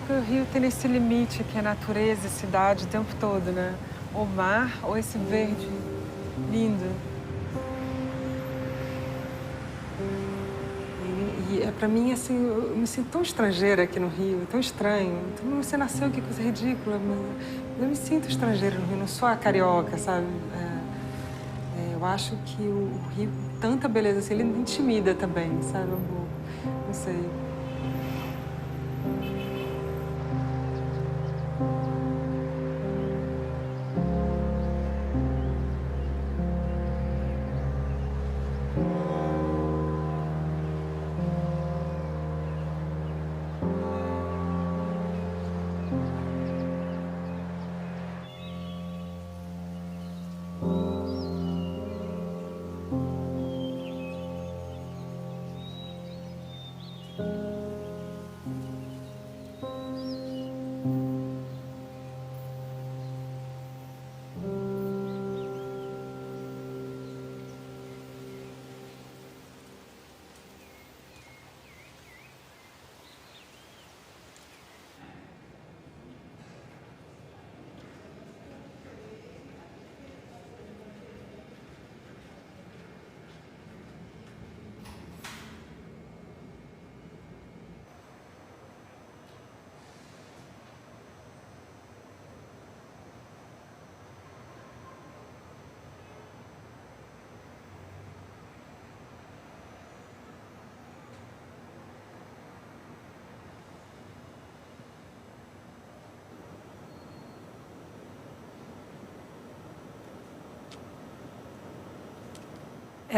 que o Rio tem esse limite, que é natureza e cidade o tempo todo, né? Ou mar, ou esse verde lindo. E é pra mim, assim, eu me sinto tão estrangeira aqui no Rio, tão estranho. Então, você nasceu, que coisa ridícula. Mas eu me sinto estrangeira no Rio, não sou a carioca, sabe? Eu acho que o Rio, tanta beleza assim, ele me intimida também, sabe? Não sei.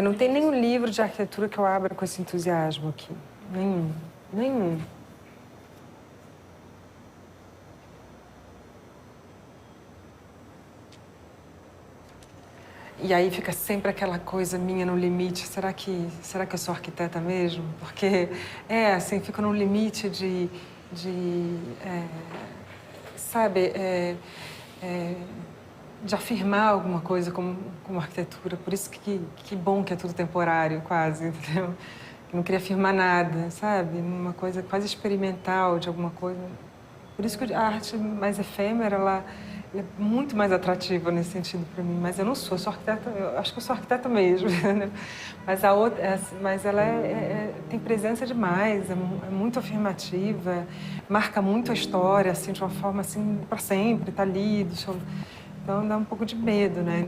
Não tem nenhum livro de arquitetura que eu abra com esse entusiasmo aqui. Nenhum. Nenhum. E aí fica sempre aquela coisa minha no limite. Será que eu sou arquiteta mesmo? Porque, assim, fico no limite sabe, de afirmar alguma coisa como arquitetura. Por isso que bom que é tudo temporário, quase, entendeu? Eu não queria afirmar nada, sabe? Uma coisa quase experimental de alguma coisa. Por isso que a arte mais efêmera, ela é muito mais atrativa nesse sentido para mim. Mas eu não sou, eu sou arquiteta, eu acho que eu sou arquiteta mesmo, né? Mas a outra, mas ela tem presença demais, é muito afirmativa, marca muito a história, assim, de uma forma assim, para sempre, tá ali, então dá um pouco de medo, né?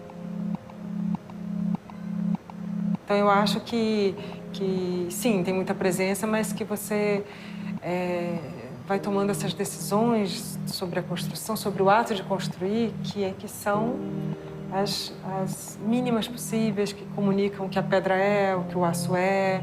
Então eu acho que sim, tem muita presença, mas que você vai tomando essas decisões sobre a construção, sobre o ato de construir, que são as mínimas possíveis, que comunicam o que a pedra é, o que o aço é.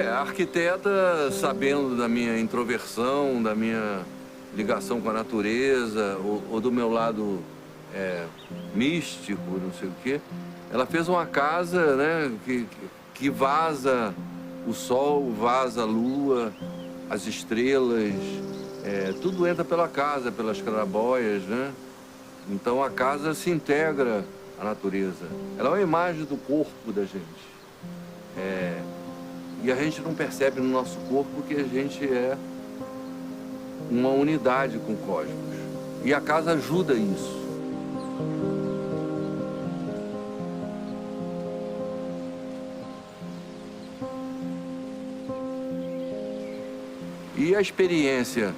A arquiteta, sabendo da minha introversão, da minha ligação com a natureza, ou do meu lado místico, não sei o quê, ela fez uma casa, né, que vaza o sol, vaza a lua, as estrelas, tudo entra pela casa, pelas claraboias, né? Então a casa se integra à natureza. Ela é uma imagem do corpo da gente. E a gente não percebe no nosso corpo que a gente é uma unidade com o cosmos. E a casa ajuda isso. E a experiência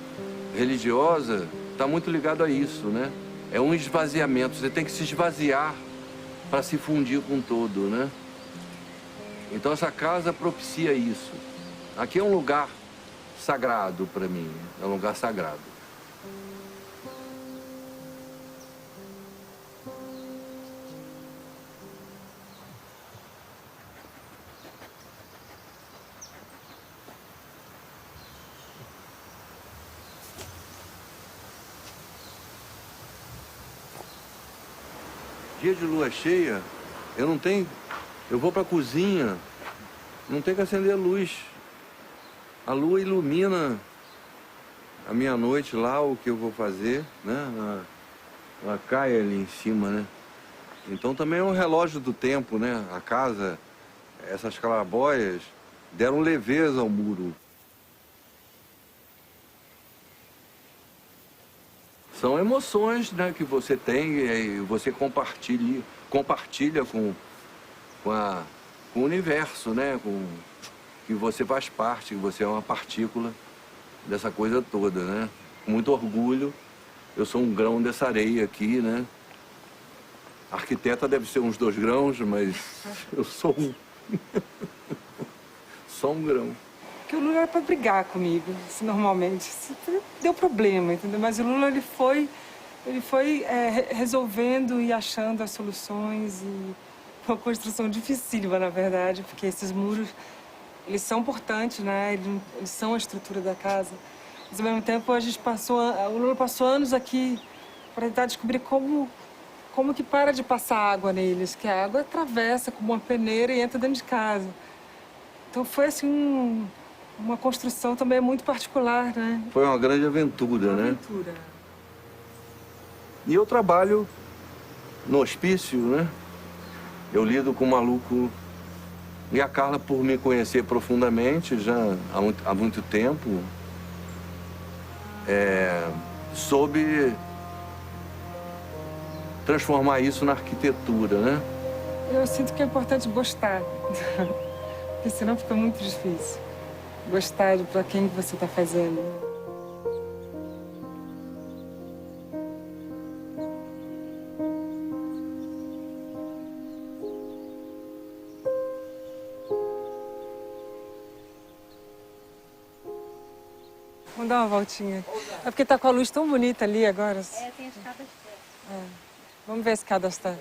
religiosa está muito ligada a isso, né? É um esvaziamento. Você tem que se esvaziar para se fundir com o todo, né? Então essa casa propicia isso. Aqui é um lugar sagrado para mim, é um lugar sagrado. Dia de lua cheia, eu vou para a cozinha, não tem que acender a luz. A lua ilumina a minha noite lá, o que eu vou fazer, né? Ela cai ali em cima, né? Então também é um relógio do tempo, né? A casa, essas claraboias deram leveza ao muro. São emoções, né, que você tem e você compartilha com o universo, né? Que você faz parte, que você é uma partícula dessa coisa toda, né? Com muito orgulho, eu sou um grão dessa areia aqui, né? A arquiteta deve ser uns 2 grãos, mas eu sou só um grão. Porque o Lula era para brigar comigo, assim, normalmente. Isso deu problema, entendeu? Mas o Lula, ele foi resolvendo e achando as soluções. E uma construção dificílima, na verdade, porque esses muros, eles são importantes, né? Eles são a estrutura da casa. Mas, ao mesmo tempo, o Lula passou anos aqui para tentar descobrir como que para de passar água neles, que a água atravessa como uma peneira e entra dentro de casa. Então foi assim uma construção também muito particular, né? Foi uma grande aventura, né? Aventura. E eu trabalho no hospício, né? Eu lido com maluco. E a Carla, por me conhecer profundamente, já há muito tempo, soube transformar isso na arquitetura, né? Eu sinto que é importante gostar, porque senão fica muito difícil. Gostar para quem você está fazendo. Vamos dar uma voltinha. É porque tá com a luz tão bonita ali agora. Tem a escada externa. Vamos ver a escada está.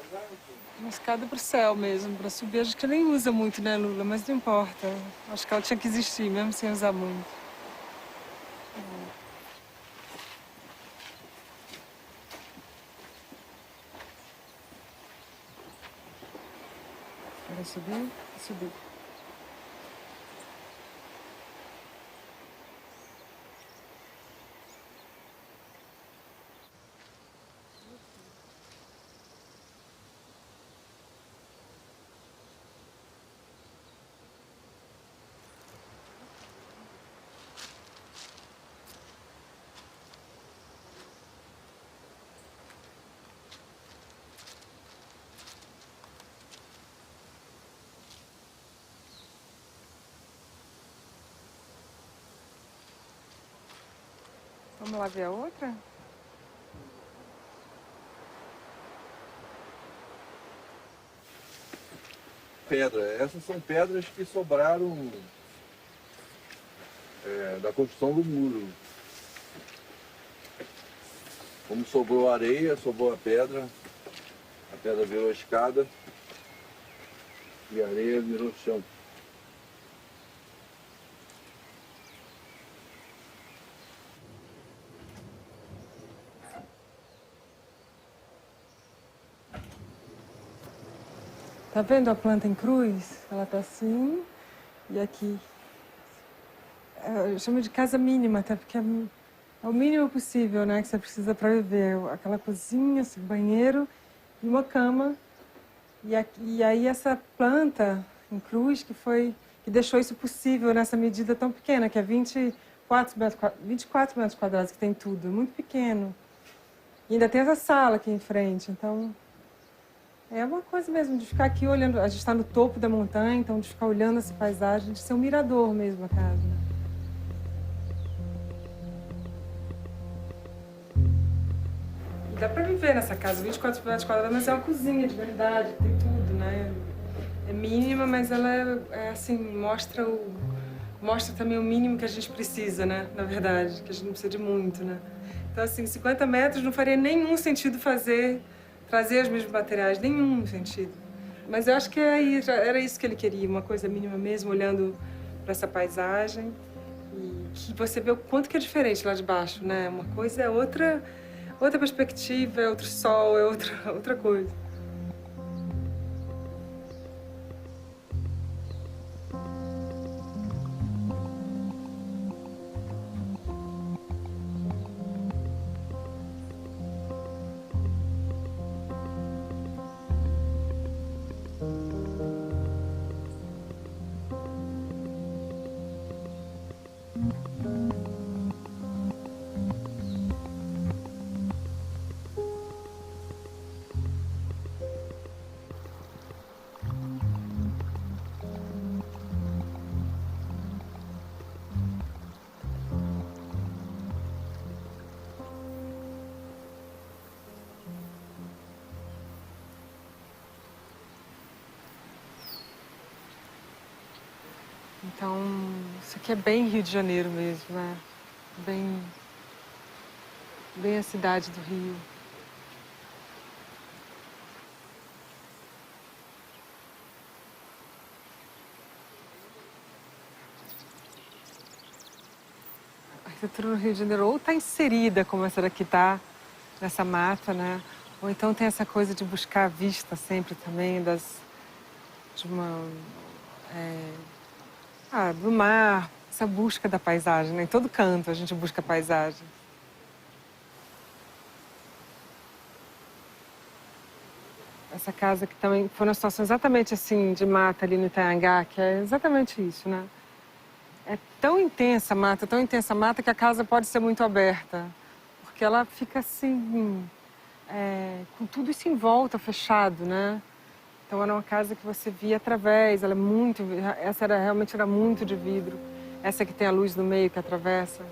Uma escada pro céu mesmo, para subir. A gente nem usa muito, né, Lula? Mas não importa. Acho que ela tinha que existir, mesmo sem usar muito. Quer subir? Subir. Vamos lá ver a outra? Pedra. Essas são pedras que sobraram da construção do muro. Como sobrou a areia, sobrou a pedra virou a escada e a areia virou chão. Tá vendo a planta em cruz? Ela tá assim e aqui. Eu chamo de casa mínima, até porque é o mínimo possível, né, que você precisa para viver. Aquela cozinha, esse banheiro e uma cama. E aí essa planta em cruz que deixou isso possível nessa medida tão pequena, que é 24 metros quadrados, que tem tudo, muito pequeno. E ainda tem essa sala aqui em frente, então é uma coisa mesmo de ficar aqui olhando. A gente está no topo da montanha, então de ficar olhando essa paisagem, de ser um mirador mesmo a casa. Né? E dá para viver nessa casa, 24 metros quadrados, mas é uma cozinha de verdade, tem tudo, né? é mínima, mas ela assim, mostra também o mínimo que a gente precisa, né? Na verdade, que a gente não precisa de muito, né? Então, assim, 50 metros não faria nenhum sentido trazer os mesmos materiais, nenhum sentido. Mas eu acho que era isso que ele queria, uma coisa mínima mesmo, olhando para essa paisagem. E que você vê o quanto que é diferente lá de baixo, né? Uma coisa é outra perspectiva, é outro sol, é outra coisa. Então, isso aqui é bem Rio de Janeiro mesmo, né? Bem a cidade do Rio. A arquitetura no Rio de Janeiro ou está inserida, como essa daqui está, nessa mata, né? Ou então tem essa coisa de buscar a vista sempre também do mar, essa busca da paisagem, né? Em todo canto a gente busca a paisagem. Essa casa que também foi uma situação exatamente assim, de mata ali no Itanhangá, que é exatamente isso, né? É tão intensa a mata, que a casa pode ser muito aberta. Porque ela fica assim, com tudo isso em volta, fechado, né? Então era uma casa que você via através, essa realmente era muito de vidro. Essa que tem a luz no meio que atravessa.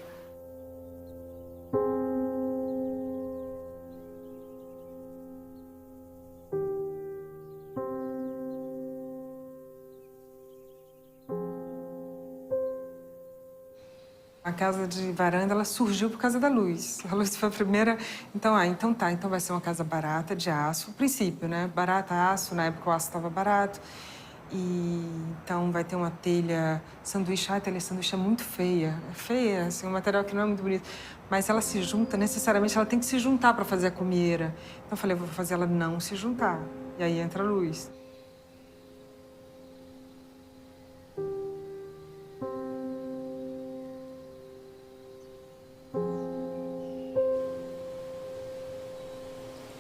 A casa de varanda, ela surgiu por causa da luz. A luz foi a primeira. Então vai ser uma casa barata, de aço. O princípio, né? Barata, aço. Na época o aço estava barato. E então vai ter uma telha sanduíche. A telha sanduíche é muito feia. É feia, assim, um material que não é muito bonito. Mas ela se junta, necessariamente, ela tem que se juntar para fazer a comieira. Então eu falei, vou fazer ela não se juntar. E aí entra a luz.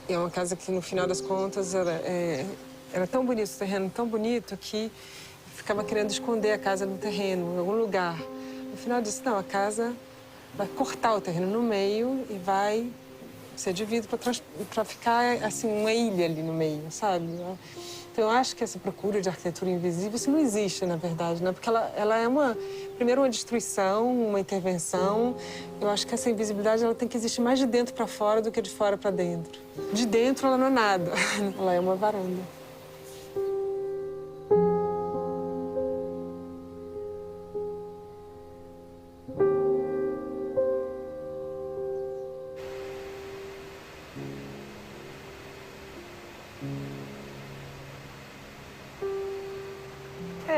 E é uma casa que, no final das contas, era tão bonito, o terreno tão bonito, que ficava querendo esconder a casa no terreno, em algum lugar. No final disse, não, a casa vai cortar o terreno no meio e vai ser dividido para ficar, assim, uma ilha ali no meio, sabe? Então, eu acho que essa procura de arquitetura invisível, isso não existe, na verdade, né? Porque ela é primeiro, uma destruição, uma intervenção. Eu acho que essa invisibilidade, ela tem que existir mais de dentro para fora do que de fora para dentro. De dentro, ela não é nada. Ela é uma varanda.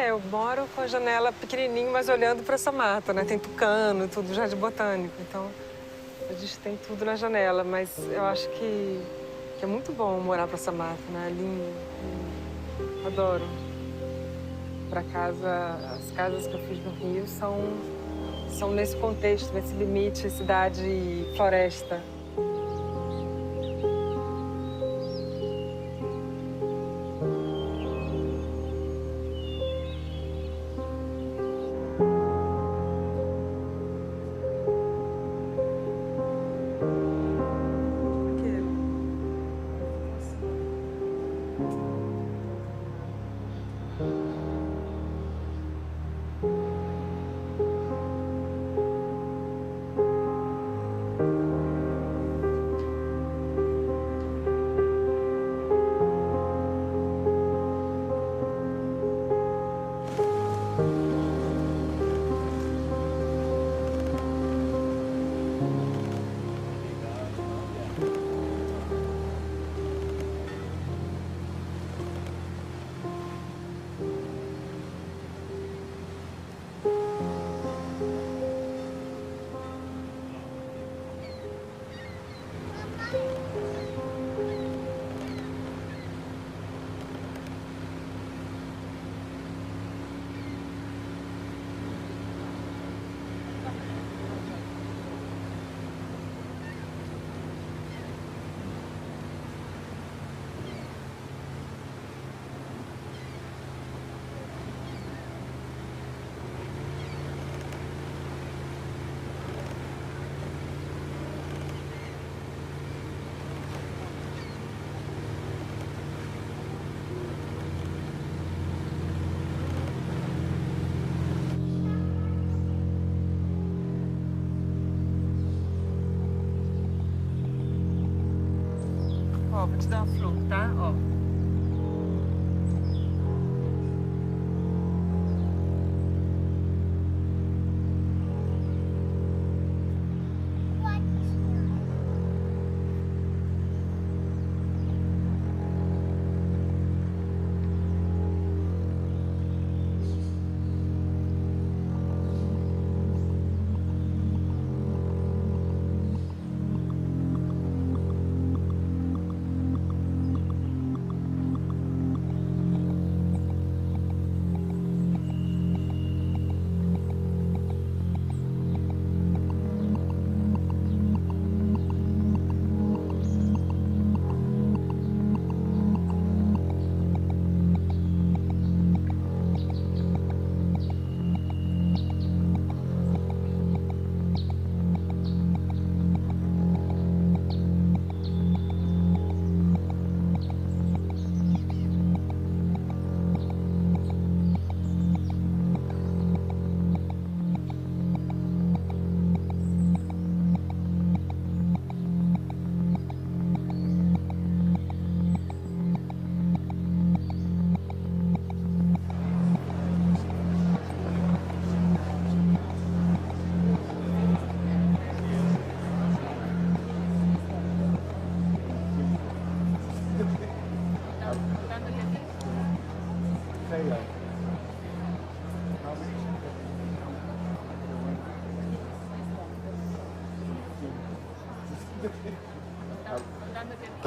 Eu moro com a janela pequenininha, mas olhando para essa mata, né? Tem tucano, tudo, jardim botânico. Então, a gente tem tudo na janela, mas eu acho que é muito bom morar para essa mata, né? É lindo. Adoro. Para casa, as casas que eu fiz no Rio são nesse contexto, nesse limite cidade e floresta. Vou te dar uma flor, tá? Ó.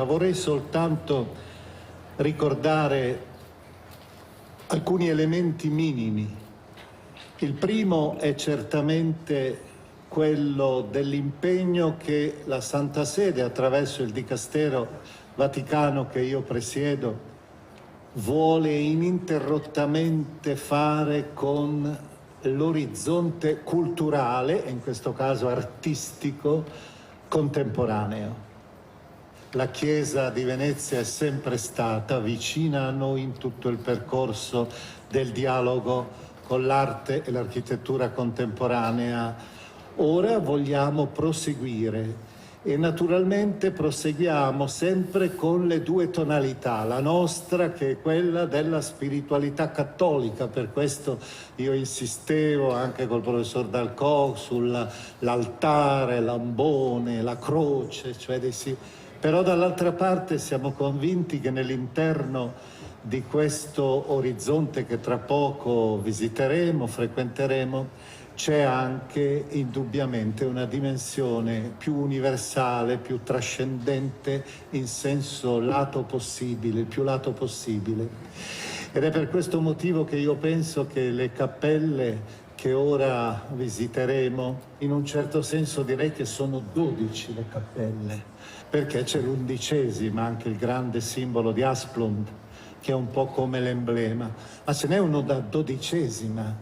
Vorrei soltanto ricordare alcuni elementi minimi. Il primo è certamente quello dell'impegno che la Santa Sede, attraverso il Dicastero Vaticano che io presiedo, vuole ininterrottamente fare con l'orizzonte culturale, e in questo caso artistico, contemporaneo. La Chiesa di Venezia è sempre stata vicina a noi in tutto il percorso del dialogo con l'arte e l'architettura contemporanea. Ora vogliamo proseguire e naturalmente proseguiamo sempre con le due tonalità, la nostra che è quella della spiritualità cattolica, per questo io insistevo anche col professor Dalcò sull'altare, l'ambone, la croce, cioè però dall'altra parte siamo convinti che nell'interno di questo orizzonte che tra poco visiteremo, frequenteremo, c'è anche indubbiamente una dimensione più universale, più trascendente in senso lato possibile, il più lato possibile. Ed è per questo motivo che io penso che le cappelle che ora visiteremo, in un certo senso direi che sono 12 le cappelle, perché c'è l'11ª, anche il grande simbolo di Asplund, che è un po' come l'emblema, ma ce n'è uno da 12ª,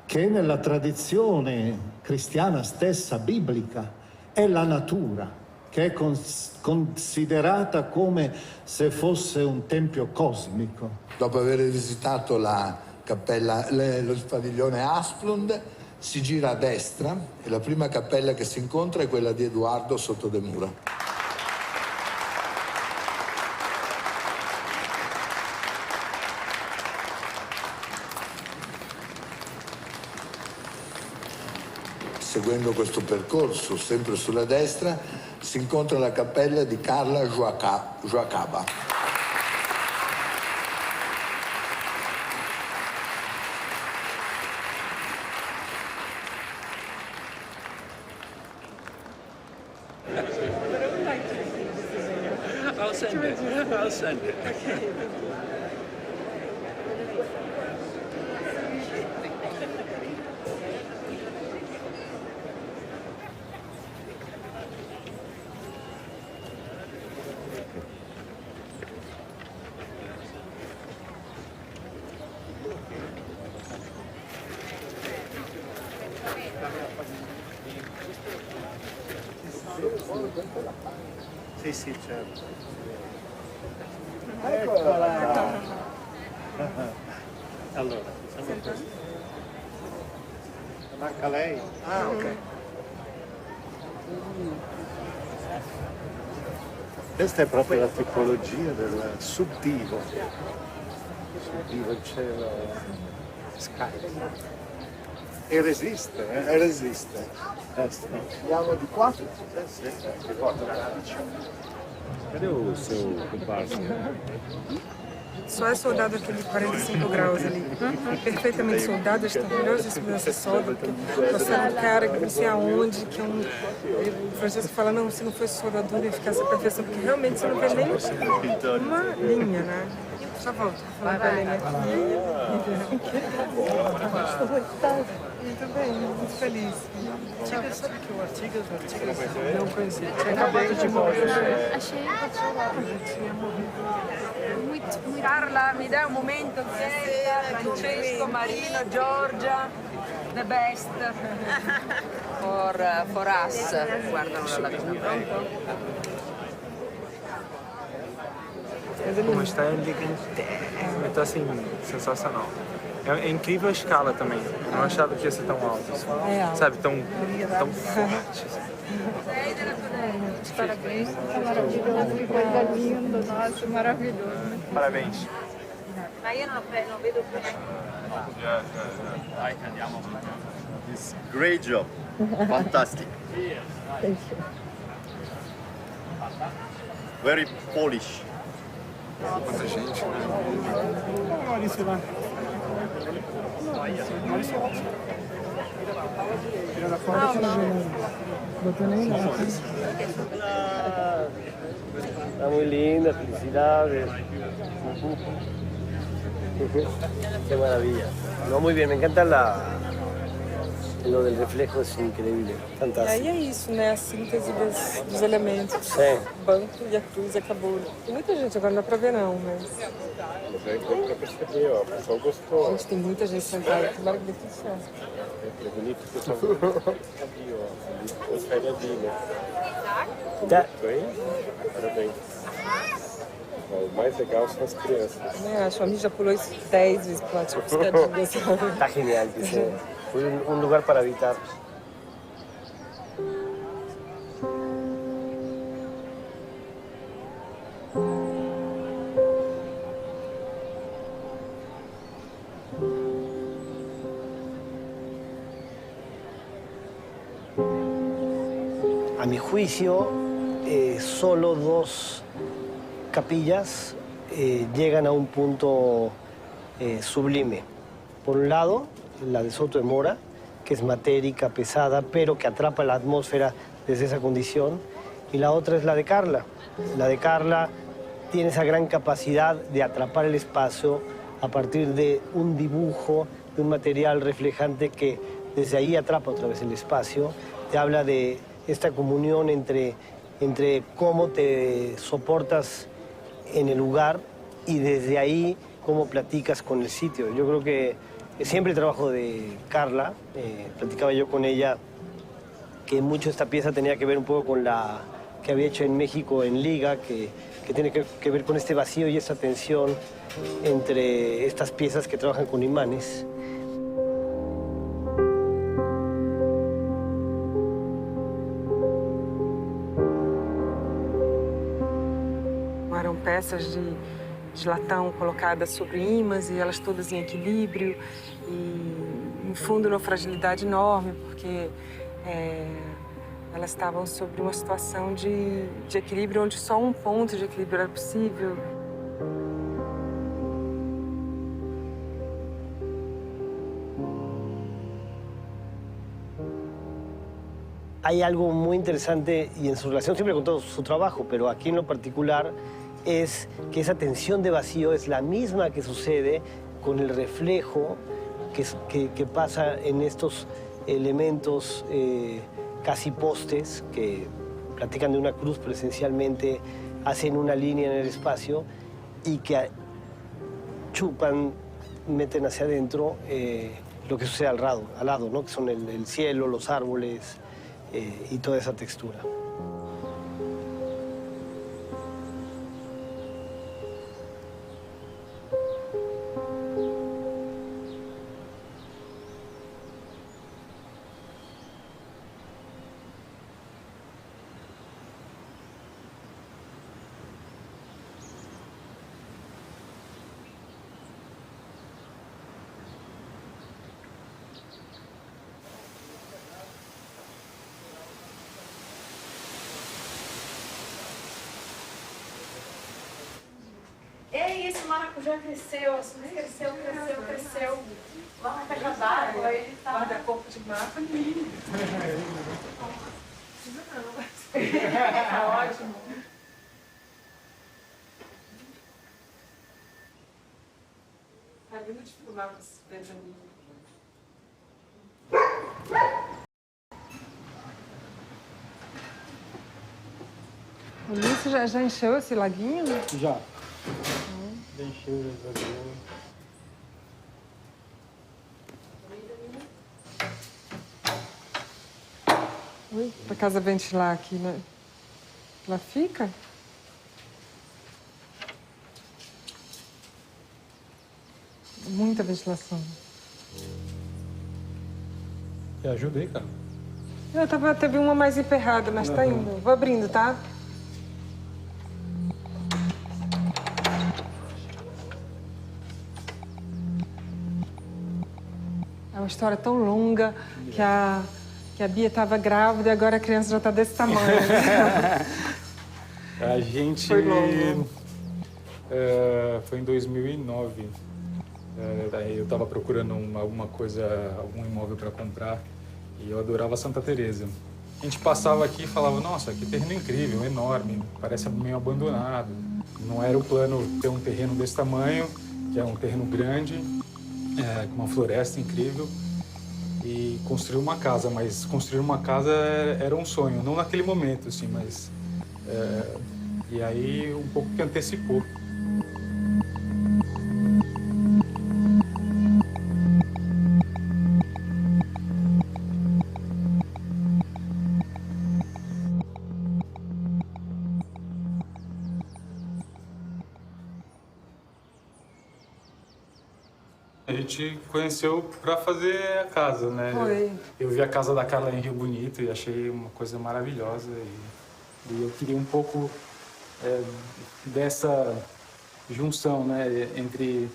che nella tradizione cristiana stessa, biblica, è la natura, che è considerata come se fosse un tempio cosmico. Dopo aver visitato la cappella, lo padiglione Asplund, si gira a destra e la prima cappella che si incontra è quella di Edoardo Sottodemura. Seguendo questo percorso, sempre sulla destra, si incontra la cappella di Carla Joacaba. I'll send it. Sì, sì, certo. Eccola! Allora, facciamo questo. Manca lei? Ah, ok. Questa è proprio la tipologia del subtivo. Subtivo, il cielo scarico. E resiste, resiste. Andiamo di qua? Ricordo la Cadê o seu comparsa? Só é soldado aquele 45 graus ali. Perfeitamente soldado, está orgulhosíssimo dessa solda, porque mostrando um cara que não sei aonde, que é um. O Francesco fala, não, se não fosse soldadura ia ficar essa perfeição, porque realmente você não vê nem uma linha, né? Já volto, vou falar com a Helena aqui. Muito bem, muito feliz. Sabe que o Artigas não conhecia. Tinha acabado de morrer. Achei muito. Carla, mi dai un momento? Francesco, Marino, Giorgia, the best for us. Guardano dalla pronto? Como está gigantesco. Então, assim, sensacional. É incrível a escala também. Eu não achava que ia ser tão alto. Sabe, tão forte. Parabéns, tá maravilhoso, que coisa linda, nossa, maravilhoso. Parabéns. Ma io non vedo bene. It's great job. Fantastic. Very Polish. Muita gente, né? Está muy linda, felicidades. Qué maravilla. No, muy bien, me encanta lo del reflejo, es increíble, E fantástico. aí é isso, né? A síntese dos elementos. Sim. O banco e a cruz acabou. Tem muita gente, agora não dá pra ver não, mas... Mas aí deu pra perceber, ó. O pessoal gostou. Gente, tem muita gente sentada. Tomara que dê tudo certo. É bonito que o pessoal ali, ó. Transfere ali, né? Tá. Bem? Parabéns. O mais legal são as crianças. Né? Acho que a minha já pulou isso 10 vezes pro lado, tipo, piscadinha, sabe? Está genial, que sea. Fue un lugar para habitar. A mi juicio, solo dos capillas llegan a un punto sublime. Por un lado, la de Soto de Mora, que es matérica, pesada, pero que atrapa la atmósfera desde esa condición. Y la otra es la de Carla. La de Carla tiene esa gran capacidad de atrapar el espacio a partir de un dibujo, de un material reflejante que desde ahí atrapa otra vez el espacio. Te habla de esta comunión entre cómo te soportas en el lugar y desde ahí cómo platicas con el sitio. Yo creo que siempre el trabajo de Carla, platicaba yo con ella, que mucho esta pieza tenía que ver un poco con la que había hecho en México en Liga, que tiene que ver con este vacío y esta tensión entre estas piezas que trabajan con imanes. Eram peças de latão colocadas sobre ímãs e elas todas em equilíbrio e, no fundo, uma fragilidade enorme, porque elas estavam sobre uma situação de equilíbrio onde só um ponto de equilíbrio era possível. Hay algo muy interesante y en su relación siempre con todo su trabajo, pero aquí en lo particular es que esa tensión de vacío es la misma que sucede con el reflejo que pasa en estos elementos casi postes que platican de una cruz, pero esencialmente hacen una línea en el espacio y que chupan, meten hacia adentro lo que sucede al lado, ¿no? Que son el cielo, los árboles y toda esa textura. Ei, esse maracujá cresceu, assim, cresceu. Lá na caixa d'água, ele tá... Guarda-corpo de mapa, lindo. Tá ótimo. É lindo de filmar os Benjamin. O Luiz já encheu esse laguinho? Já. Já encheu, já exagerou. Ui, pra casa ventilar aqui, né? Ela fica? Muita ventilação. Quer ajuda aí, cara? Teve uma mais emperrada, mas tá indo. Vou abrindo, tá? É uma história tão longa que a Bia estava grávida e agora a criança já está desse tamanho. A gente... Foi longo. Foi em 2009. Daí eu estava procurando alguma coisa, algum imóvel para comprar e eu adorava Santa Teresa. A gente passava aqui e falava, nossa, que terreno incrível, enorme, parece meio abandonado. Não era o plano ter um terreno desse tamanho, que é um terreno grande, com uma floresta incrível, e construir uma casa. Mas construir uma casa era um sonho, não naquele momento, assim, mas... e aí um pouco que antecipou. A gente conheceu para fazer a casa, né? Foi. Eu vi a casa da Carla em Rio Bonito e achei uma coisa maravilhosa. E eu queria um pouco dessa junção, né? Entre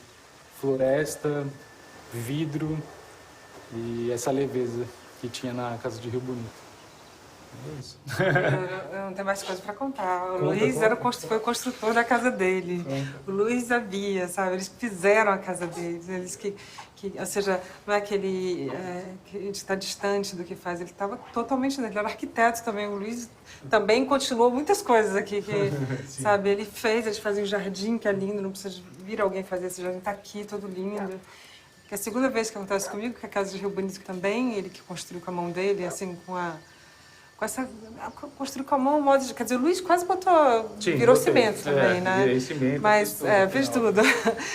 floresta, vidro e essa leveza que tinha na casa de Rio Bonito. É isso. Eu não tenho mais coisa para contar. O Luiz foi o construtor da casa dele. O Luiz e a Bia, sabe? Eles fizeram a casa deles. Eles ou seja, não é que ele está distante do que faz. Ele estava totalmente... Ele era arquiteto também. O Luiz também continuou muitas coisas aqui. Sabe? Eles fazem um jardim que é lindo. Não precisa vir alguém fazer esse jardim. Está aqui, todo lindo. Que é a segunda vez que acontece comigo, que a casa de Rio Bonito também, ele que construiu com a mão dele, assim, construiu com a mão, quer dizer, o Luiz quase virou cimento também, né? Virei cimento. Mas fez tudo.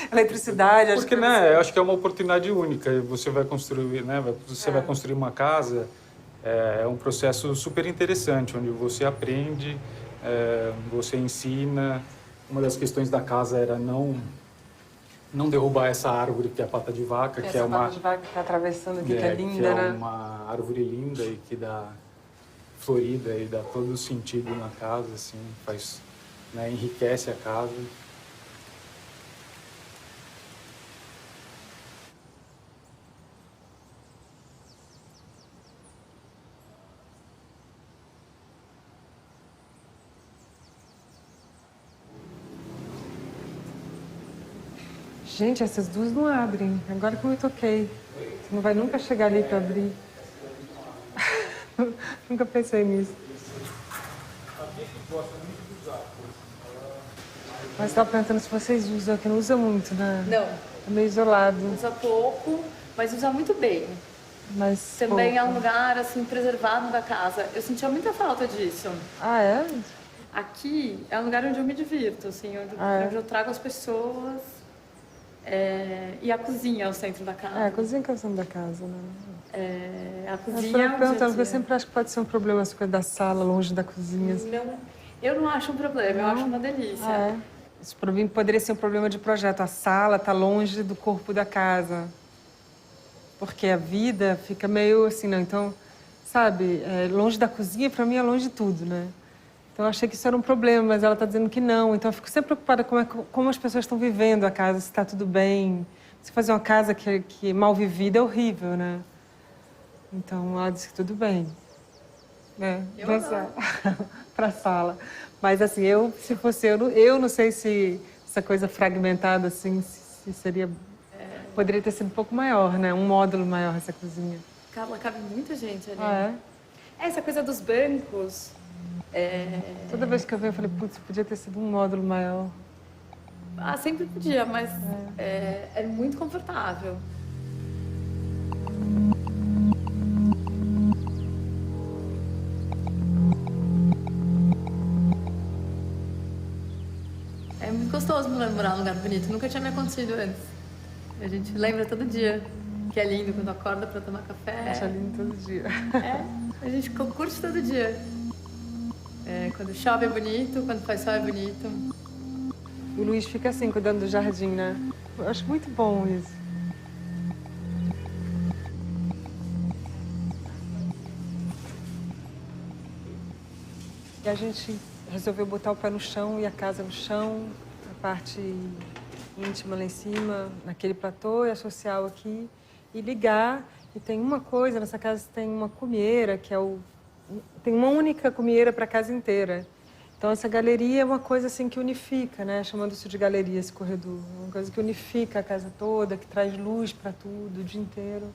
Eletricidade, porque, né, eu acho que é uma oportunidade única. Você vai construir, né? Você vai construir uma casa, é um processo super interessante, onde você aprende, você ensina. Uma das questões da casa era não derrubar essa árvore que é a pata de vaca, que é uma pata de vaca que está atravessando aqui, que é linda, né? É uma árvore linda e que dá florida e dá todo o sentido na casa, assim, faz, né, enriquece a casa. Gente, essas duas não abrem. Agora que eu me toquei. Você não vai nunca chegar ali para abrir. Nunca pensei nisso. Mas estava perguntando se vocês usam, que não usa muito, né? Não. É meio isolado. Usa pouco, mas usa muito bem. Mas também pouco. É um lugar, assim, preservado da casa. Eu sentia muita falta disso. Ah, é? Aqui é um lugar onde eu me divirto, assim, onde eu trago as pessoas. E a cozinha é o centro da casa. A cozinha que é o centro da casa, né? A cozinha eu sempre acho que pode ser um problema essa coisa da sala, longe da cozinha. Não, eu não acho um problema, eu acho uma delícia. Isso para mim poderia ser um problema de projeto. A sala está longe do corpo da casa. Porque a vida fica meio assim, não. Então, sabe, longe da cozinha, para mim é longe de tudo, né? Então, eu achei que isso era um problema, mas ela está dizendo que não. Então, eu fico sempre preocupada como as pessoas estão vivendo a casa, se está tudo bem. Se fazer uma casa que é mal vivida é horrível, né? Então, ela disse que tudo bem. Para a sala. Mas, assim, se fosse eu não sei se essa coisa fragmentada, assim, se seria... Poderia ter sido um pouco maior, né? Um módulo maior essa cozinha. Ela cabe muita gente ali. Ah, é? Essa coisa dos bancos. Toda vez que eu vejo, eu falei, putz, podia ter sido um módulo maior. Ah, sempre podia, mas é muito confortável. É muito gostoso morar num lugar bonito. Nunca tinha me acontecido antes. A gente lembra todo dia que é lindo quando acorda pra tomar café. Acha lindo todo dia. A gente curte todo dia. Quando chove é bonito, quando faz sol é bonito. O Luiz fica assim, cuidando do jardim, né? Eu acho muito bom isso. E a gente resolveu botar o pé no chão e a casa no chão, a parte íntima lá em cima, naquele platô e a social aqui, e ligar. E tem uma coisa, nessa casa tem uma cumieira, que é tem uma única cumieira para a casa inteira. Então essa galeria é uma coisa assim que unifica, né? Chamando isso de galeria, esse corredor. É uma coisa que unifica a casa toda, que traz luz para tudo, o dia inteiro.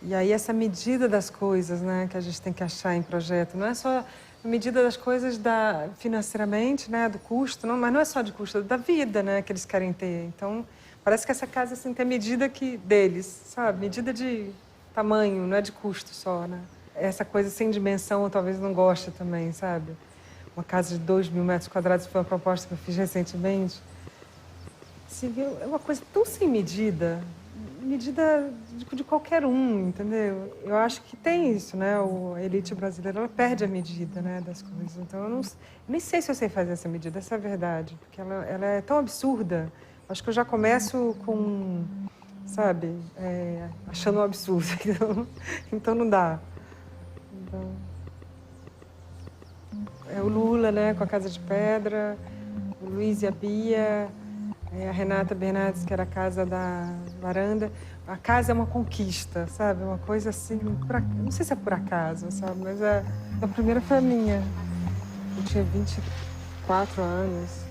E aí essa medida das coisas, né, que a gente tem que achar em projeto, não é só a medida das coisas financeiramente, né, do custo, não, mas não é só de custo, é da vida, né, que eles querem ter. Então, parece que essa casa assim tem a medida deles, sabe? Medida de tamanho, não é de custo só, né? Essa coisa sem dimensão eu talvez não goste também, sabe? Uma casa de 2.000 metros quadrados foi uma proposta que eu fiz recentemente. Assim, é uma coisa tão sem medida de qualquer um, entendeu? Eu acho que tem isso, né? A elite brasileira, ela perde a medida, né, das coisas. Então, eu nem sei se eu sei fazer essa medida, essa é a verdade. Porque ela é tão absurda. Acho que eu já começo com, sabe, achando um absurdo. Então não dá. Então, é o Lula, né, com a Casa de Pedra, o Luiz e a Bia... a Renata Bernardes, que era a casa da varanda. A casa é uma conquista, sabe? Uma coisa assim, não sei se é por acaso, sabe? Mas a primeira foi a minha. Eu tinha 24 anos.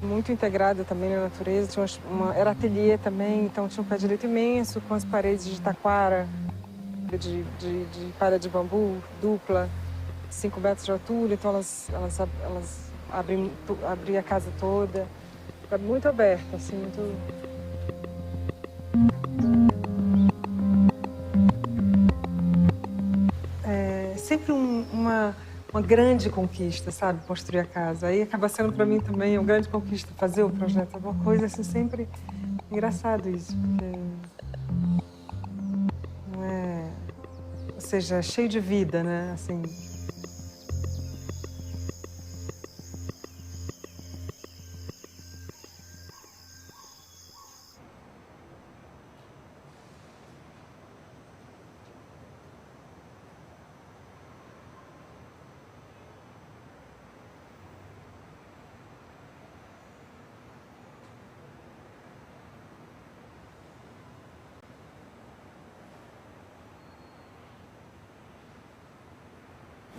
Muito integrada também na natureza, era ateliê também, então tinha um pé direito imenso com as paredes de taquara, de palha de bambu, dupla, 5 metros de altura, então elas abriam a casa toda, muito aberta, assim, muito... Sempre uma grande conquista, sabe? Construir a casa. Aí acaba sendo para mim também uma grande conquista fazer o projeto. É uma coisa assim, sempre engraçado isso, porque não é... Ou seja, é cheio de vida, né? Assim...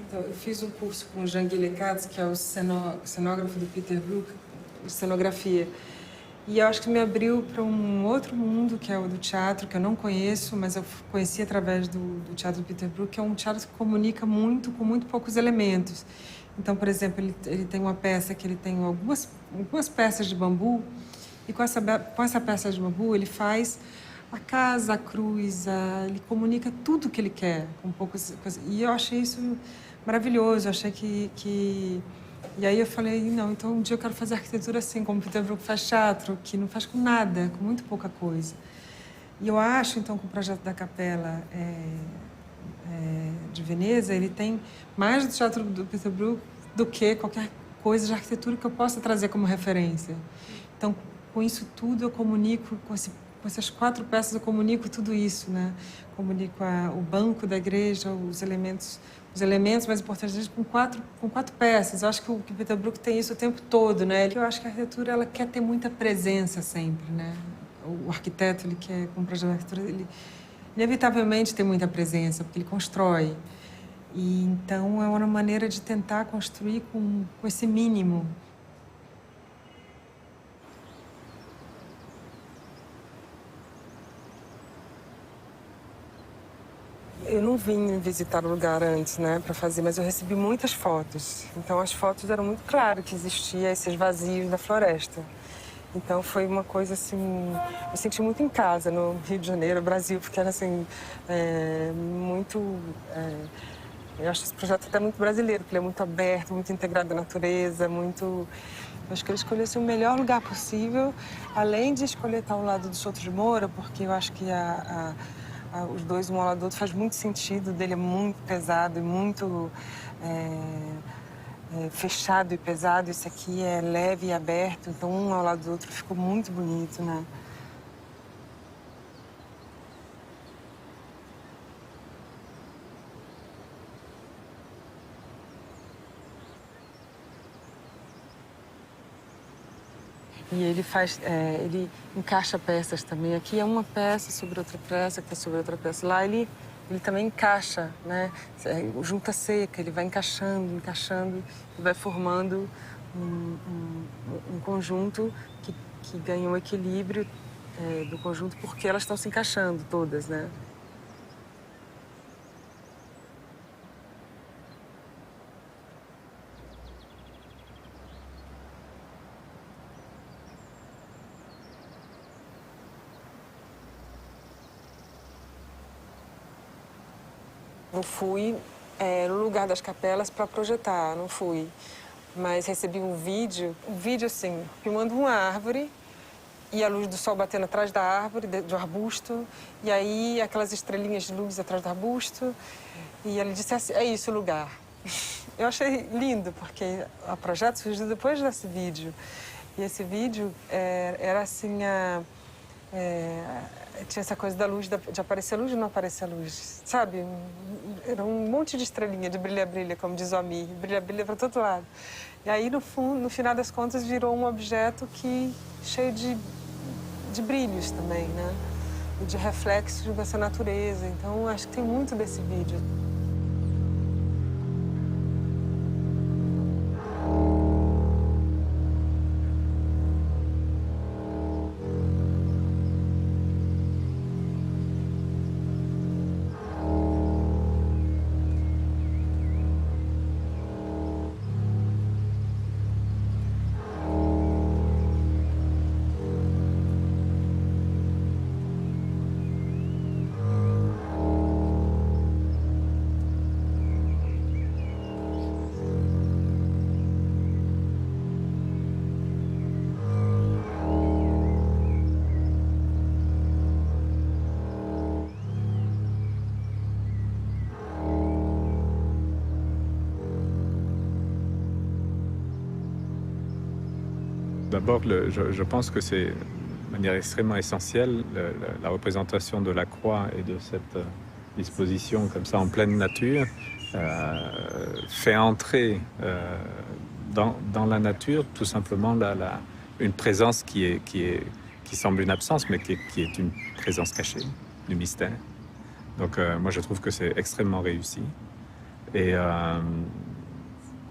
Então, eu fiz um curso com o Jean Guillet-Katz, que é o cenógrafo do Peter Brook, de cenografia. E eu acho que me abriu para um outro mundo, que é o do teatro, que eu não conheço, mas eu conheci através do teatro do Peter Brook, que é um teatro que comunica muito, com muito poucos elementos. Então, por exemplo, ele tem uma peça que ele tem algumas peças de bambu, e com essa peça de bambu ele faz a casa, a cruz, ele comunica tudo que ele quer, com poucas coisas. E eu achei isso maravilhoso, eu achei que... E aí eu falei, não, então um dia eu quero fazer arquitetura assim, como o Peter Brook faz teatro, que não faz com nada, com muito pouca coisa. E eu acho, então, que o projeto da Capela de Veneza, ele tem mais do teatro do Peter Brook do que qualquer coisa de arquitetura que eu possa trazer como referência. Então, com isso tudo, eu comunico com Com essas 4 peças eu comunico tudo isso, né? Comunico o banco da igreja, os elementos mais importantes deles com quatro peças. Eu acho que o Peter Brook tem isso o tempo todo, né? Eu acho que a arquitetura ela quer ter muita presença sempre, né? O arquiteto, ele quer, com o projeto de arquitetura, ele inevitavelmente tem muita presença, porque ele constrói. E então é uma maneira de tentar construir com esse mínimo. Eu não vim visitar o lugar antes, né, para fazer, mas eu recebi muitas fotos. Então as fotos eram muito claras que existia esses vazios da floresta. Então foi uma coisa assim, eu senti muito em casa no Rio de Janeiro, Brasil, porque era assim muito. Eu acho esse projeto até muito brasileiro, porque ele é muito aberto, muito integrado à natureza, muito. Eu acho que ele escolheu assim, o melhor lugar possível, além de escolher estar ao lado do Souto de Moura, porque eu acho que os dois um ao lado do outro faz muito sentido, dele é muito pesado e muito fechado e pesado, esse aqui é leve e aberto, então um ao lado do outro ficou muito bonito, né? E ele ele encaixa peças também. Aqui é uma peça sobre outra peça, que é sobre outra peça. Lá ele também encaixa, né? Junta seca, ele vai encaixando, e vai formando um conjunto que ganha o equilíbrio do conjunto porque elas estão se encaixando todas, né? Eu fui no lugar das capelas para projetar, não fui. Mas recebi um vídeo assim, filmando uma árvore e a luz do sol batendo atrás da árvore, do arbusto, e aí aquelas estrelinhas de luz atrás do arbusto. E ele disse assim, é isso o lugar. Eu achei lindo, porque o projeto surgiu depois desse vídeo. E esse vídeo era assim, tinha essa coisa da luz, de aparecer a luz e não aparecer a luz, sabe? Era um monte de estrelinha, de brilha-brilha, como diz o Amir, brilha-brilha para todo lado. E aí, no final das contas, virou um objeto cheio de brilhos também, né? E de reflexos dessa natureza. Então, acho que tem muito desse vídeo. D'abord, je pense que c'est de manière extrêmement essentielle la représentation de la croix et de cette disposition comme ça en pleine nature fait entrer dans la nature tout simplement une présence qui semble une absence mais qui est une présence cachée du mystère. Donc moi je trouve que c'est extrêmement réussi et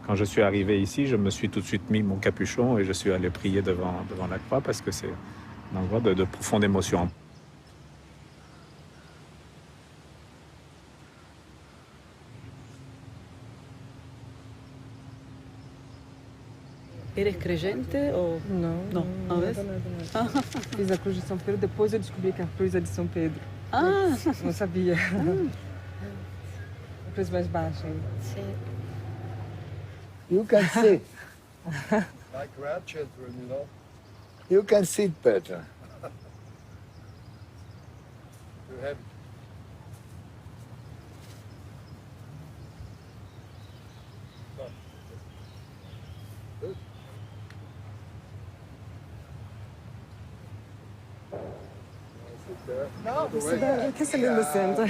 quand je suis arrivé ici, je me suis tout de suite mis mon capuchon et je suis allé prier devant la croix parce que c'est un endroit de profonde émotion. Eres creyente ou... Não. Não vês? Fiz a cruz de São Pedro, depois eu descobri que a cruz é de São Pedro. Ah! Não sabia. A cruz mais baixa ainda. Sim. You can sit. Like grandchildren, you know. You can sit better. You have there. No, the way. Que segundo centro.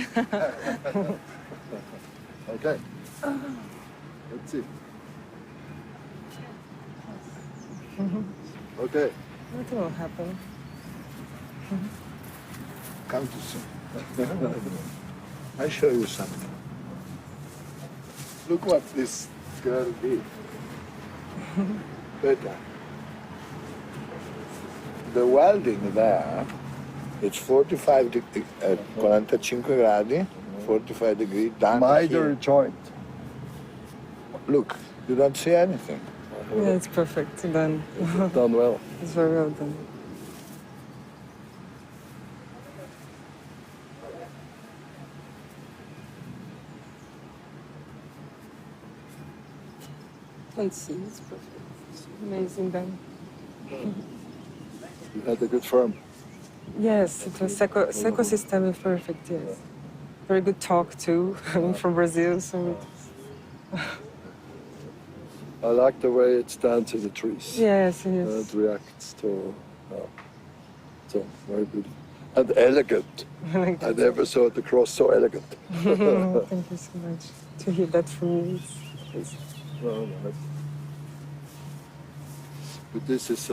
Okay. Let's see. Okay. Nothing will happen. Come to see. I show you something. Look what this girl did. Better. The welding there, it's 45 45 gradi, 45 degrees down Miter here. joint. Look, you don't see anything. Yeah, it's perfect. Done. Done well. It's very well done. Let's see, it's perfect. It's amazing done. You had a good firm. Yes, it was Seco system is perfect, yes. Very good talk too. I'm from Brazil, so I like the way it stands in the trees. yes, it is. It reacts to. So very good and elegant. I never saw the cross so elegant. Thank you so much. To hear that from you, it's Well, nice. But this is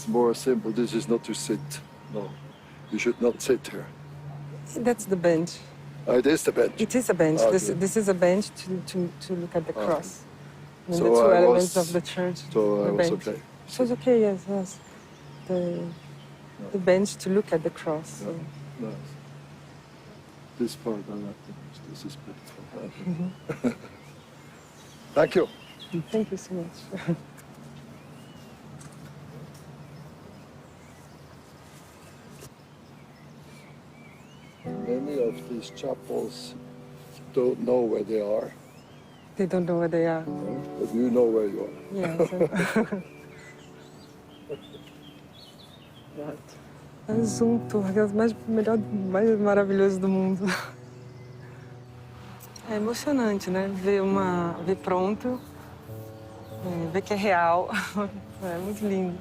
more simple. This is not to sit. No, you should not sit here. that's the bench. Oh, it is the bench. It is a bench. Okay. This is a bench to look at the Okay. cross. And So the two I elements was- of the church. So I the was bench. okay. So it's okay, yes. The bench to look at the cross. So. Nice. This part I like the most. This is beautiful. Thank you. Thank you so much. Many of these chapels don't know where they are, They don't know where they are. but you know where you are. Yes. É Zoom Tour, aquelas mais maravilhoso do mundo. É emocionante, né? Ver pronto, ver que é real. É muito lindo.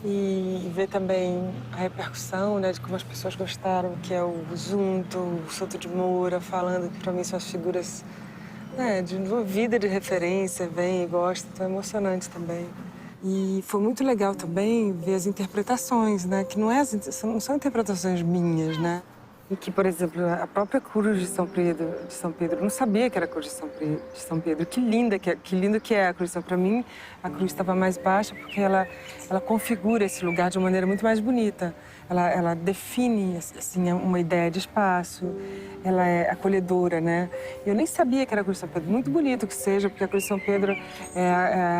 E ver também a repercussão, né, de como as pessoas gostaram, que é o Junto, o Souto de Moura, falando que para mim são as figuras, né, de uma vida de referência, vem e gosta, então é emocionante também. E foi muito legal também ver as interpretações, né, que não são interpretações minhas, né? E que, por exemplo, a própria cruz de São Pedro, eu não sabia que era a cruz de São Pedro. Que lindo que é a cruz. Para mim, a cruz estava mais baixa porque ela configura esse lugar de uma maneira muito mais bonita. Ela define assim uma ideia de espaço. Ela é acolhedora, né? Eu nem sabia que era a cruz de São Pedro. Muito bonito que seja, porque a cruz de São Pedro é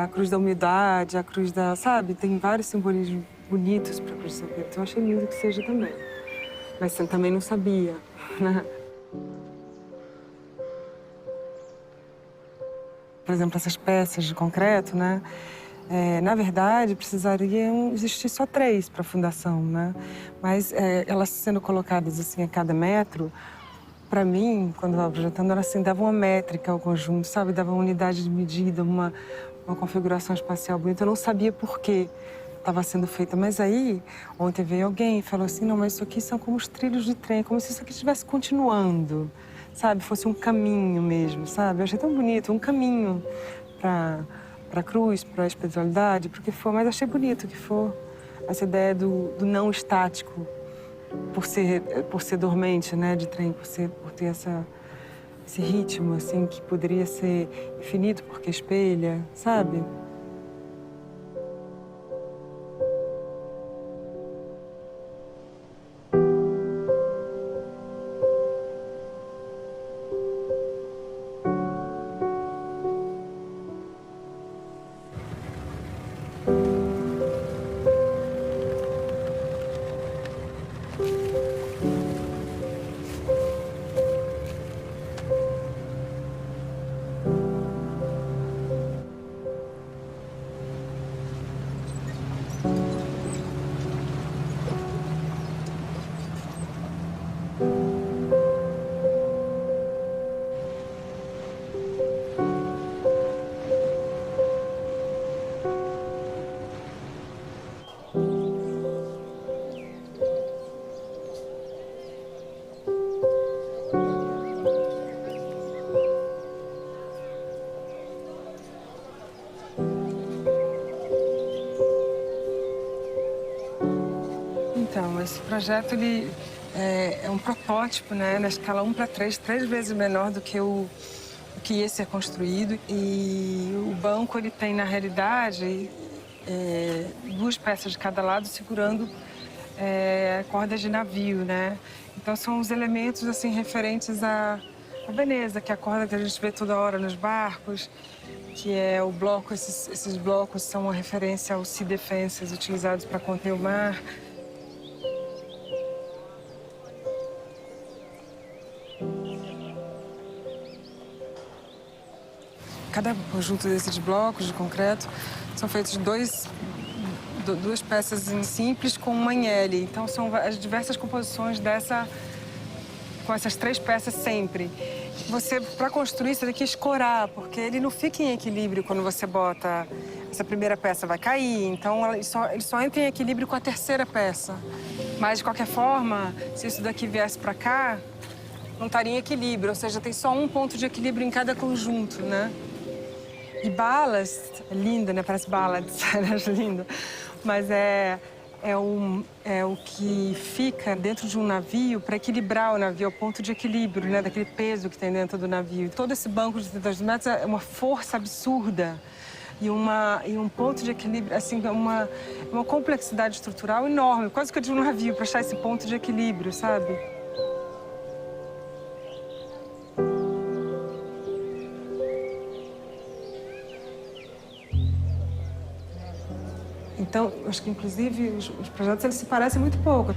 a cruz da humildade, a cruz da, sabe? Tem vários simbolismos bonitos para a cruz de São Pedro. Então, eu achei lindo que seja também. Mas eu também não sabia, né? Por exemplo, essas peças de concreto, né? Na verdade, precisariam existir só 3 para a fundação, né? Mas elas sendo colocadas assim a cada metro, para mim, quando eu estava projetando, elas assim, davam uma métrica ao conjunto, sabe? Dava uma unidade de medida, uma configuração espacial bonita. Eu não sabia por quê estava sendo feita. Mas aí, ontem veio alguém e falou assim, não, mas isso aqui são como os trilhos de trem, como se isso aqui estivesse continuando, sabe? Fosse um caminho mesmo, sabe? Eu achei tão bonito, um caminho para a cruz, para a espiritualidade, porque for, mas achei bonito que for essa ideia do não estático, por ser dormente, né, de trem, por ter esse ritmo, assim, que poderia ser infinito porque espelha, sabe? esse projeto ele é um protótipo, né, na escala 1:3, 3 vezes menor do que que esse é construído. E o banco ele tem, na realidade, 2 peças de cada lado segurando cordas de navio, né? Então são os elementos assim referentes à Veneza, que é a corda que a gente vê toda hora nos barcos, que é o bloco. Esses blocos são uma referência aos sea defenses utilizados para conter o mar. Cada conjunto desses blocos de concreto são feitos de 2 peças simples com uma em L. Então são as diversas composições com essas 3 peças sempre. Você, para construir, você tem que escorar, porque ele não fica em equilíbrio quando você bota essa primeira peça, vai cair. Então ele só entra em equilíbrio com a terceira peça. Mas, de qualquer forma, se isso daqui viesse para cá, não estaria em equilíbrio. Ou seja, tem só um ponto de equilíbrio em cada conjunto, né? E ballast, é linda, né? Parece ballads, acho lindo. Mas é o que fica dentro de um navio para equilibrar o navio, é o ponto de equilíbrio, né? Daquele peso que tem dentro do navio. Todo esse banco de 32 metros é uma força absurda e um ponto de equilíbrio, assim, uma complexidade estrutural enorme, quase que de um navio, para achar esse ponto de equilíbrio, sabe? Então, acho que, inclusive, os projetos eles se parecem muito pouco.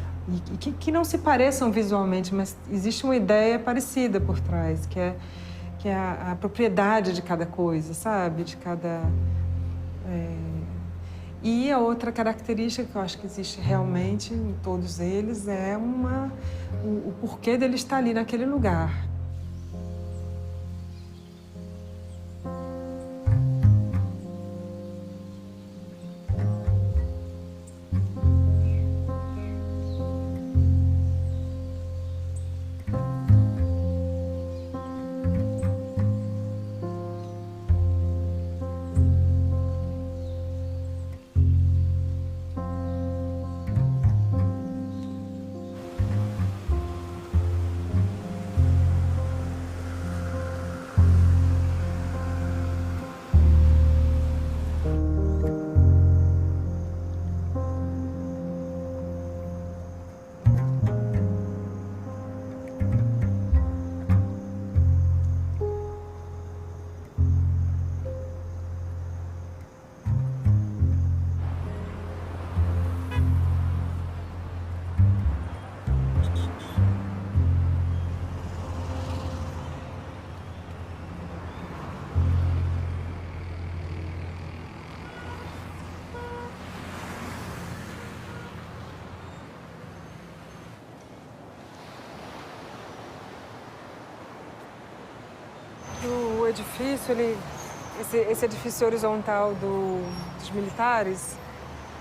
E que não se pareçam visualmente, mas existe uma ideia parecida por trás, que é a propriedade de cada coisa, sabe? De cada... E a outra característica que eu acho que existe realmente em todos eles é o porquê dele estar ali naquele lugar. O edifício, esse edifício horizontal dos militares,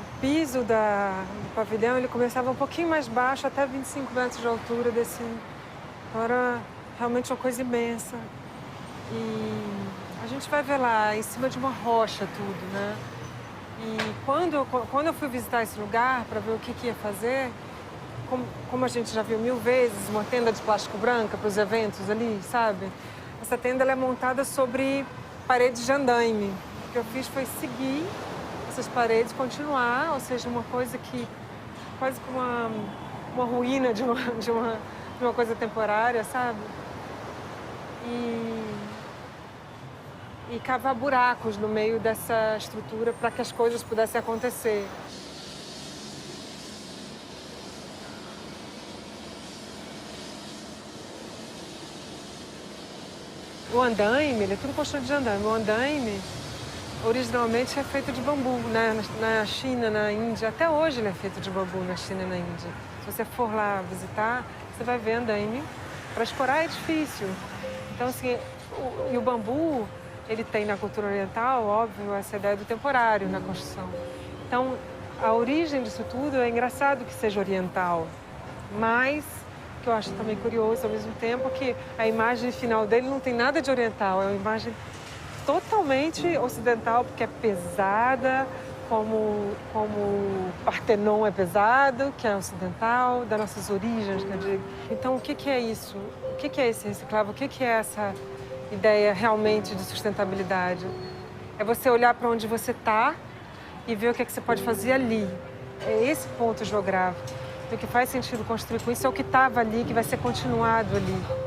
o piso do pavilhão, ele começava um pouquinho mais baixo, até 25 metros de altura desse... Então era realmente uma coisa imensa. E a gente vai ver lá, em cima de uma rocha tudo, né? E quando eu fui visitar esse lugar para ver o que ia fazer, como a gente já viu 1000 vezes, uma tenda de plástico branca para os eventos ali, sabe? Essa tenda ela é montada sobre paredes de andaime. O que eu fiz foi seguir essas paredes, continuar, ou seja, uma coisa que quase como uma ruína de uma coisa temporária, sabe? E cavar buracos no meio dessa estrutura para que as coisas pudessem acontecer. O andaime, ele é tudo construído de andaime. O andaime, originalmente, é feito de bambu, né? Na China, na Índia. Até hoje ele é feito de bambu na China e na Índia. Se você for lá visitar, você vai ver andaime. Para escorar é difícil. Então, assim, o bambu, ele tem na cultura oriental, óbvio, essa ideia do temporário na construção. Então, a origem disso tudo é engraçado que seja oriental, mas... que eu acho também curioso, ao mesmo tempo, que a imagem final dele não tem nada de oriental. É uma imagem totalmente ocidental, porque é pesada, como o Partenon é pesado, que é ocidental, das nossas origens, quer dizer. Então, o que é isso? O que é esse reciclável? O que é essa ideia realmente de sustentabilidade? É você olhar para onde você está e ver o que é que você pode fazer ali. É esse ponto geográfico. O que faz sentido construir com isso é o que estava ali, que vai ser continuado ali.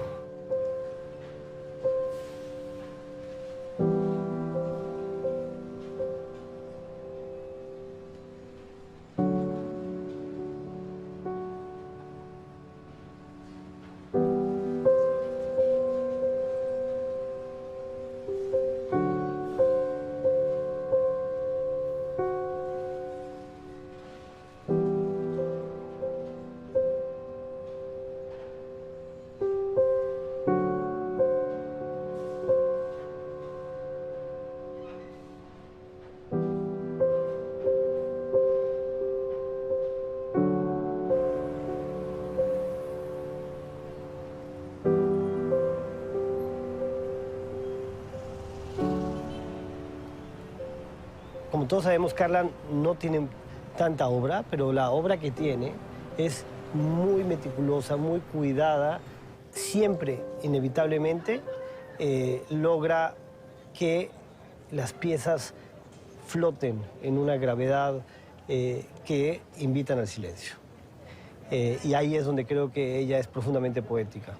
Como todos sabemos, Carla no tiene tanta obra, pero la obra que tiene es muy meticulosa, muy cuidada. Siempre, inevitablemente, logra que las piezas floten en una gravedad que invitan al silencio. Y ahí es donde creo que ella es profundamente poética.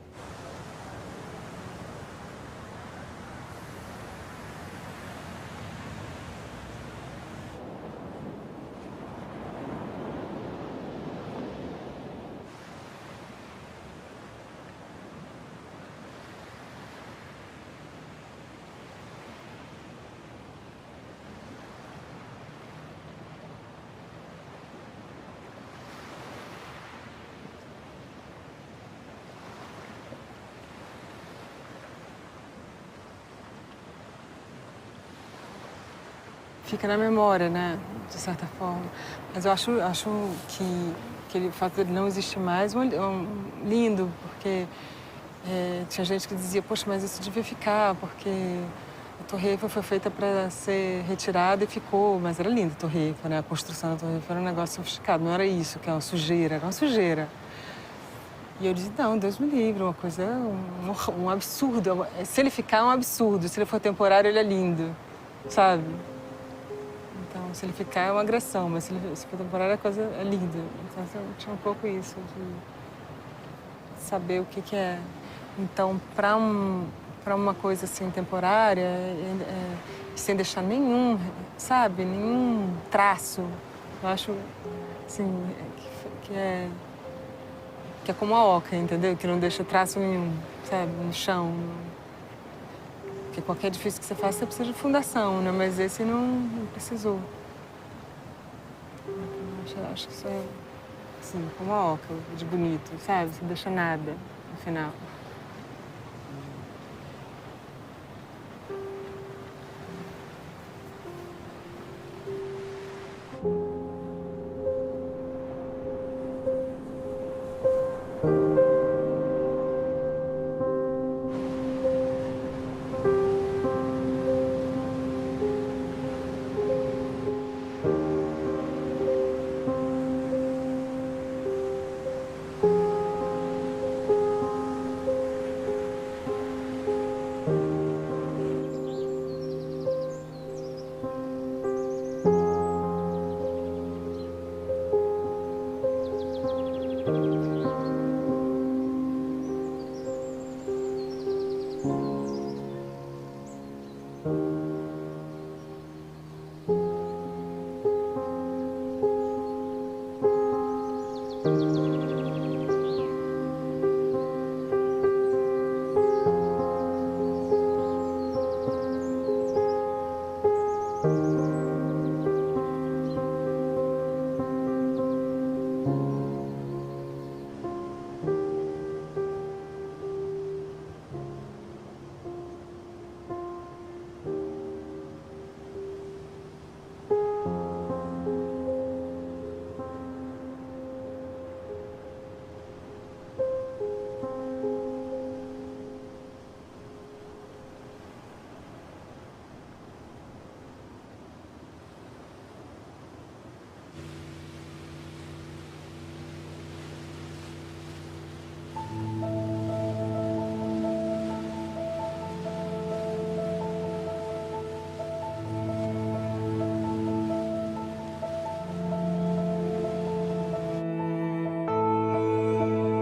Fica na memória, né, de certa forma. Mas eu acho que o fato dele não existir mais é lindo, porque tinha gente que dizia, poxa, mas isso devia ficar, porque a Torre Eiffel foi feita para ser retirada e ficou, mas era lindo a Torre Eiffel, né? A construção da Torre Eiffel era um negócio sofisticado, não era isso, que é uma sujeira, era uma sujeira. E eu disse, não, Deus me livre, uma coisa, um absurdo. Se ele ficar, é um absurdo. Se ele for temporário, ele é lindo, sabe? Então, se ele ficar, é uma agressão, mas se for temporário, a coisa é linda. Então, eu tinha um pouco isso, de saber o que é. Então, para uma coisa assim temporária, sem deixar nenhum, sabe, nenhum traço, eu acho assim, que é como a oca, entendeu? Que não deixa traço nenhum, sabe, no chão. Porque qualquer edifício que você faça, você precisa de fundação, né? Mas esse não precisou. Acho que isso é assim, como a oca, de bonito, sabe? Você não deixa nada no final.